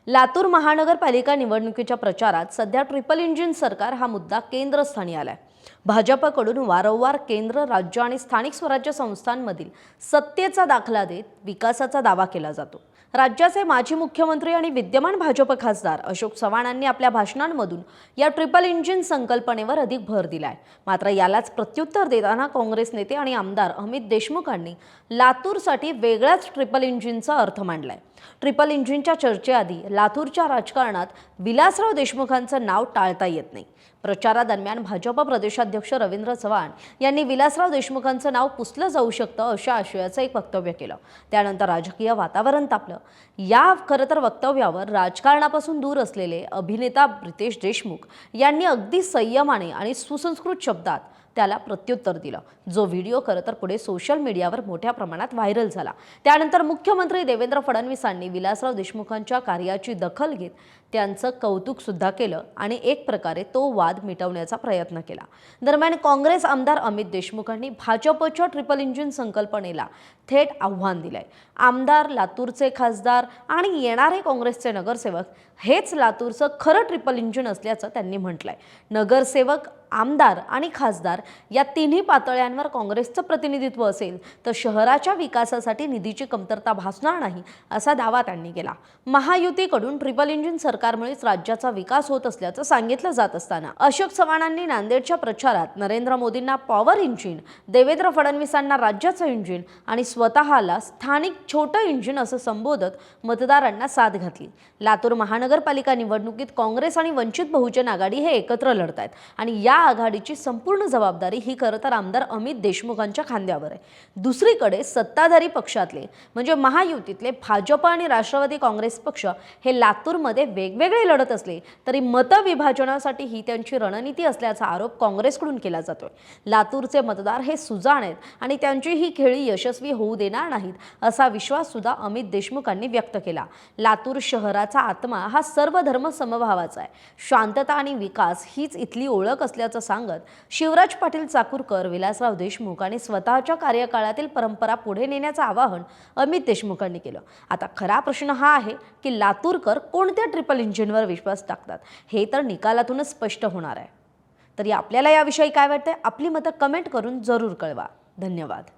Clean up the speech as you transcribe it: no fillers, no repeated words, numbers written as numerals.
लातूर महानगरपालिका निवडणुकीच्या प्रचारात सध्या ट्रिपल इंजिन सरकार हा मुद्दा केंद्रस्थानी आलाय। भाजपकडून वारंवार केंद्र, राज्य आणि स्थानिक स्वराज्य संस्थांमधील सत्तेचा दाखला देत विकासाचा दावा केला जातो। राज्याचे माजी मुख्यमंत्री आणि विद्यमान भाजप खासदार अशोक चव्हाणांनी आपल्या भाषणांमधून या ट्रिपल इंजिन संकल्पनेवर अधिक भर दिलाय। मात्र यालाच प्रत्युत्तर देताना काँग्रेस नेते आणि आमदार अमित देशमुखांनी लातूरसाठी वेगळाच ट्रिपल इंजिनचा अर्थ मांडलाय। ट्रिपल इंजिनच्या चर्चेआधी लातूरच्या राजकारणात विलासराव देशमुखांचं नाव टाळता येत नाही। प्रचारादरम्यान भाजप प्रदेशाध्यक्ष रवींद्र चव्हाण यांनी विलासराव देशमुखांचं नाव पुसलं जाऊ शकतं अशा आशयाचं एक वक्तव्य केलं। त्यानंतर राजकीय वातावरण तापलं। या खरंतर वक्तव्यावर राजकारणापासून दूर असलेले अभिनेता ब्रितेश देशमुख यांनी अगदी संयमाने आणि सुसंस्कृत शब्दात त्याला प्रत्युत्तर दिलं, जो व्हिडिओ खरंतर पुढे सोशल मीडियावर मोठ्या प्रमाणात व्हायरल झाला। त्यानंतर मुख्यमंत्री देवेंद्र फडणवीसांनी विलासराव देशमुखांच्या कार्याची दखल घेत त्यांचं कौतुक सुद्धा केलं आणि एक प्रकारे तो वाद मिटवण्याचा प्रयत्न केला। दरम्यान काँग्रेस आमदार अमित देशमुखांनी भाजपच्या ट्रिपल इंजिन संकल्पनेला थेट आव्हान दिलंय। आमदार, लातूरचे खासदार आणि येणारे काँग्रेसचे नगरसेवक हेच लातूरचं खरं ट्रिपल इंजिन असल्याचं त्यांनी म्हटलंय। नगरसेवक, आमदार आणि खासदार या तिन्ही पातळ्यांवर काँग्रेसचं प्रतिनिधित्व असेल तर शहराच्या विकासासाठी निधीची कमतरता भासणार नाही असा दावा त्यांनी केला। महायुतीकडून ट्रिपल इंजिन सरकारमुळेच राज्याचा विकास होत असल्याचं सांगितलं जात असताना अशोक चव्हाणांनी नांदेडच्या प्रचारात नरेंद्र मोदींना पॉवर इंजिन, देवेंद्र फडणवीसांना राज्याचं इंजिन आणि स्वतःला स्थानिक छोटं इंजिन असं संबोधत मतदारांना साथ घातली। लातूर महानगरपालिका निवडणुकीत काँग्रेस आणि वंचित बहुजन आघाडी हे एकत्र लढतायत आणि या आघाडीची संपूर्ण जबाबदारी ही खरंतर आमदार अमित देशमुखांच्या खांद्यावर आहे। दुसरीकडे सत्ताधारी पक्षातले म्हणजे महायुतीतले भाजप आणि राष्ट्रवादी काँग्रेस पक्ष हे लातूरमध्ये वेगवेगळे लढत असले तरी मतविभाजनासाठी ही त्यांची रणनीती असल्याचा आरोप काँग्रेसकडून केला जातोय। लातूरचे मतदार हे सुजाण आहेत आणि त्यांची ही खेळी यशस्वी होऊ देणार नाहीत असा विश्वास सुद्धा अमित देशमुखांनी व्यक्त केला। लातूर शहराचा आत्मा हा सर्व धर्म समभावाचा आहे। शांतता आणि विकास हीच इथली ओळख असल्याचं सांगत शिवराज पाटील चाकूरकर, विलासराव देशमुख आणि स्वतःच्या कार्यकाळातील परंपरा पुढे नेण्याचं आवाहन अमित देशमुखांनी केलं। आता खरा प्रश्न हा आहे की लातूरकर कोणत्या ट्रिपल इंजिनवर विश्वास टाकतात हे तर निकालातूनच स्पष्ट होणार आहे। तरी आपल्याला याविषयी काय वाटतंय? आपली मतं कमेंट करून जरूर कळवा। धन्यवाद।